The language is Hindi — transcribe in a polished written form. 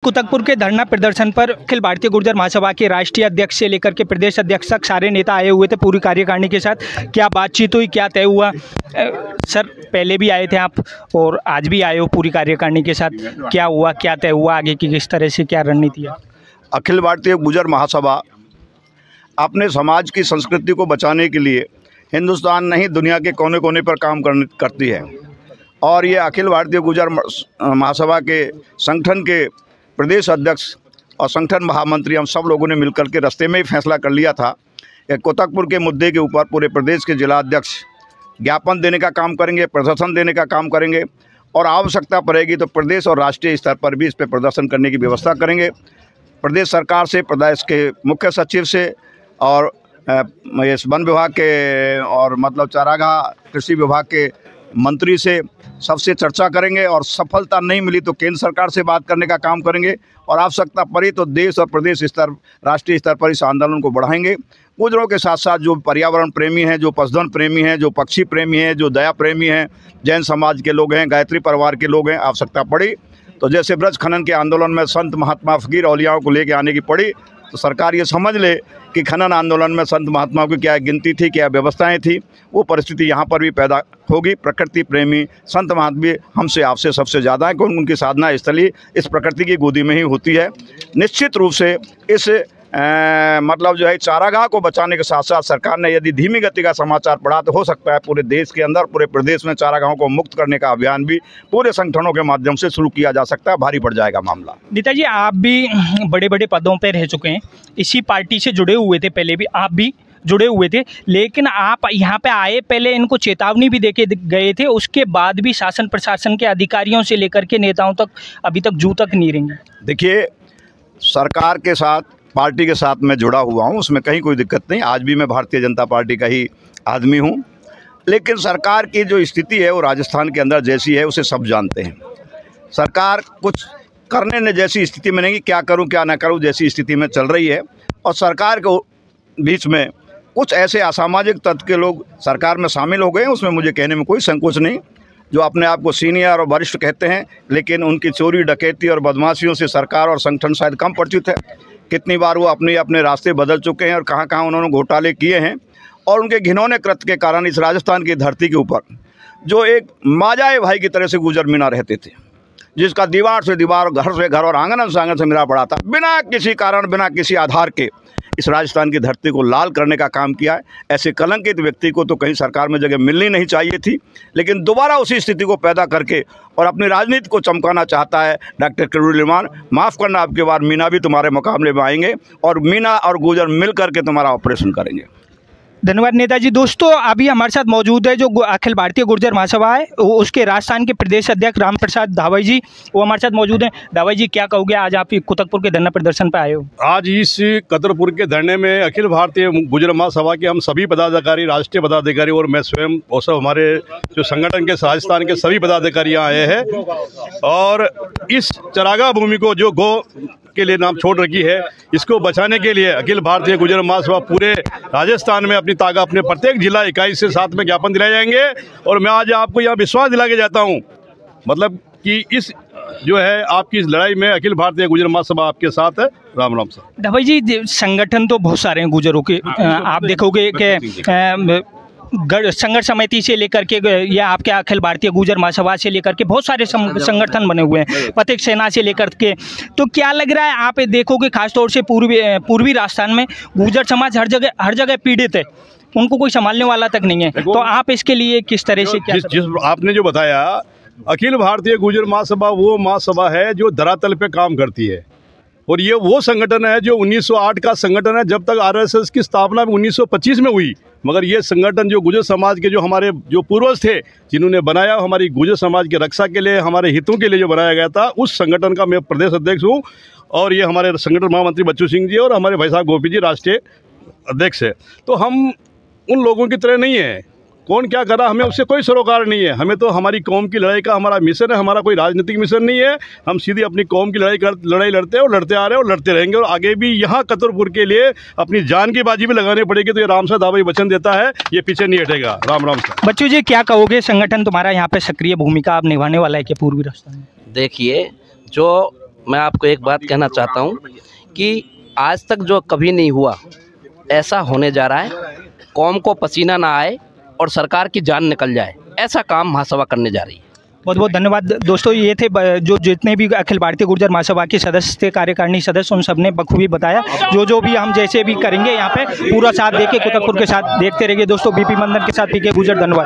कुतकपुर के धरना प्रदर्शन पर अखिल भारतीय गुर्जर महासभा के राष्ट्रीय अध्यक्ष से लेकर के प्रदेश अध्यक्ष तक सारे नेता आए हुए थे पूरी कार्यकारिणी के साथ। क्या बातचीत हुई, क्या तय हुआ? सर, पहले भी आए थे आप और आज भी आए हो पूरी कार्यकारिणी के साथ, क्या हुआ, क्या तय हुआ, आगे की किस तरह से क्या रणनीति है? अखिल भारतीय गुर्जर महासभा अपने समाज की संस्कृति को बचाने के लिए हिंदुस्तान नहीं दुनिया के कोने कोने पर काम करती है और ये अखिल भारतीय गुर्जर महासभा के संगठन के प्रदेश अध्यक्ष और संगठन महामंत्री हम सब लोगों ने मिलकर के रास्ते में ही फैसला कर लिया था कि कुतकपुर के मुद्दे के ऊपर पूरे प्रदेश के जिला अध्यक्ष ज्ञापन देने का काम करेंगे, प्रदर्शन देने का काम करेंगे और आवश्यकता पड़ेगी तो प्रदेश और राष्ट्रीय स्तर पर भी इस पर प्रदर्शन करने की व्यवस्था करेंगे। प्रदेश सरकार से, प्रदेश के मुख्य सचिव से और इस वन विभाग के और मतलब चारागाह कृषि विभाग के मंत्री से सबसे चर्चा करेंगे और सफलता नहीं मिली तो केंद्र सरकार से बात करने का काम करेंगे और आवश्यकता पड़ी तो देश और प्रदेश स्तर, राष्ट्रीय स्तर पर इस आंदोलन को बढ़ाएंगे। गुर्जरों के साथ साथ जो पर्यावरण प्रेमी हैं, जो पशुधन प्रेमी हैं, जो पक्षी प्रेमी हैं, जो दया प्रेमी हैं, जैन समाज के लोग हैं, गायत्री परिवार के लोग हैं, आवश्यकता पड़ी तो जैसे ब्रज खनन के आंदोलन में संत महात्मा फकीर औलियाओं को लेकर आने की पड़ी तो सरकार ये समझ ले कि खनन आंदोलन में संत महात्माओं की क्या गिनती थी, क्या व्यवस्थाएं थी, वो परिस्थिति यहाँ पर भी पैदा होगी। प्रकृति प्रेमी संत महात्मा हमसे आपसे सबसे ज़्यादा है क्योंकि उनकी साधना स्थली इस प्रकृति की गोदी में ही होती है। निश्चित रूप से इस मतलब जो है चारागाह को बचाने के साथ साथ सरकार ने यदि धीमी गति का समाचार पढ़ा तो हो सकता है पूरे देश के अंदर, पूरे प्रदेश में चारागाहों को मुक्त करने का अभियान भी पूरे संगठनों के माध्यम से शुरू किया जा सकता है। भारी पड़ जाएगा मामला। नेताजी, आप भी बड़े बड़े पदों पर रह चुके हैं, इसी पार्टी से जुड़े हुए थे, पहले भी आप भी जुड़े हुए थे, लेकिन आप यहाँ पे आए पहले इनको चेतावनी भी देके गए थे, उसके बाद भी शासन प्रशासन के अधिकारियों से लेकर के नेताओं तक अभी तक जू तक नहीं रहेंगे। देखिए, सरकार के साथ, पार्टी के साथ मैं जुड़ा हुआ हूँ, उसमें कहीं कोई दिक्कत नहीं। आज भी मैं भारतीय जनता पार्टी का ही आदमी हूँ, लेकिन सरकार की जो स्थिति है वो राजस्थान के अंदर जैसी है उसे सब जानते हैं। सरकार कुछ करने ने जैसी स्थिति में नहीं, क्या करूँ क्या ना करूँ जैसी स्थिति में चल रही है और सरकार के बीच में कुछ ऐसे असामाजिक तत्व के लोग सरकार में शामिल हो गए हैं। उसमें मुझे कहने में कोई संकोच नहीं, जो अपने आप को सीनियर और वरिष्ठ कहते हैं, लेकिन उनकी चोरी डकैती और बदमाशियों से सरकार और संगठन शायद कम परिचित है। कितनी बार वो अपने रास्ते बदल चुके हैं और कहाँ कहाँ उन्होंने घोटाले किए हैं और उनके घिनौने कृत्य के कारण इस राजस्थान की धरती के ऊपर जो एक माजाए भाई की तरह से गुजर मीना रहते थे, जिसका दीवार से दीवार, घर से घर और आंगन से आंगन से मिला पड़ा था, बिना किसी कारण, बिना किसी आधार के इस राजस्थान की धरती को लाल करने का काम किया है। ऐसे कलंकित व्यक्ति को तो कहीं सरकार में जगह मिलनी नहीं चाहिए थी, लेकिन दोबारा उसी स्थिति को पैदा करके और अपनी राजनीति को चमकाना चाहता है डॉक्टर किरोड़ीलाल। माफ़ करना, आपके बार मीना भी तुम्हारे मुकाबले में आएंगे और मीना और गुर्जर मिल करके तुम्हारा ऑपरेशन करेंगे। धन्यवाद नेताजी। दोस्तों, अभी हमारे साथ मौजूद है जो अखिल भारतीय गुर्जर महासभा है, उसके राजस्थान के प्रदेश अध्यक्ष राम प्रसाद दावाई जी, वो हमारे साथ मौजूद हैं। दावाई जी, क्या कहोगे, आज आप कुतकपुर के धरना प्रदर्शन पर आए हो? आज इस कुतकपुर के धरने में अखिल भारतीय गुर्जर महासभा के हम सभी पदाधिकारी, राष्ट्रीय पदाधिकारी और मैं स्वयं और सब हमारे जो संगठन के राजस्थान के सभी पदाधिकारी यहाँ आए हैं और इस चरागाह भूमि को जो गौ के लिए नाम छोड़ रखी है, इसको बचाने के लिए अखिल भारतीय गुर्जर महासभा पूरे राजस्थान में अपनी ताकत, अपने प्रत्येक जिला इकाई से साथ में ज्ञापन दिलाए जाएंगे। और मैं आज आपको यहाँ विश्वास दिला के जाता हूँ, मतलब कि इस जो है आपकी इस लड़ाई में अखिल भारतीय गुर्जर महासभा आपके साथ है। राम राम सर। दावाई जी, संगठन तो बहुत सारे हैं गुर्जरों के, आप देखोगे कि संघर्ष समिति से लेकर के या आपके अखिल भारतीय गुर्जर महासभा से लेकर के बहुत सारे संगठन बने हुए हैं, प्रत्येक सेना से लेकर के, तो क्या लग रहा है आप देखोगे खासतौर से पूर्वी राजस्थान में गुर्जर समाज हर जगह पीड़ित है, उनको कोई संभालने वाला तक नहीं है, तो आप इसके लिए किस तरह से क्या जिस आपने जो बताया, अखिल भारतीय गुर्जर महासभा वो महासभा है जो धरातल पे काम करती है और ये वो संगठन है जो 1908 का संगठन है, जब तक आरएसएस की स्थापना 1925 में हुई। मगर ये संगठन जो गुर्जर समाज के जो हमारे जो पूर्वज थे जिन्होंने बनाया, हमारी गुर्जर समाज की रक्षा के लिए, हमारे हितों के लिए जो बनाया गया था, उस संगठन का मैं प्रदेश अध्यक्ष हूँ और ये हमारे संगठन महामंत्री बच्चू सिंह जी और हमारे भाई साहब गोपी जी राष्ट्रीय अध्यक्ष है। तो हम उन लोगों की तरह नहीं है, कौन क्या करा हमें उससे कोई सरोकार नहीं है। हमें तो हमारी कौम की लड़ाई का हमारा मिशन है, हमारा कोई राजनीतिक मिशन नहीं है। हम सीधी अपनी कौम की लड़ाई लड़ते हैं और लड़ते आ रहे हैं और लड़ते रहेंगे और आगे भी यहाँ कुतकपुर के लिए अपनी जान की बाजी भी लगानी पड़ेगी। तो ये राम साहब दावाई वचन देता है, ये पीछे नहीं हटेगा। राम राम साहब। बच्चू जी, क्या कहोगे, संगठन तुम्हारा यहाँ पे सक्रिय भूमिका अब निभाने वाला है क्या पूर्वी राजस्थान में? देखिए, जो मैं आपको एक बात कहना चाहता हूँ कि आज तक जो कभी नहीं हुआ ऐसा होने जा रहा है। कौम को पसीना ना आए और सरकार की जान निकल जाए, ऐसा काम महासभा करने जा रही है। बहुत बहुत धन्यवाद दोस्तों। ये थे जो जितने भी अखिल भारतीय गुर्जर महासभा के सदस्य थे, कार्यकारिणी सदस्य, उन सब ने बखूबी बताया। जो भी हम जैसे भी करेंगे यहाँ पे पूरा साथ देके कुतुबपुर के साथ देखते रहिए दोस्तों। बीपी मंदन के साथ पीके गुर्जर, धन्यवाद।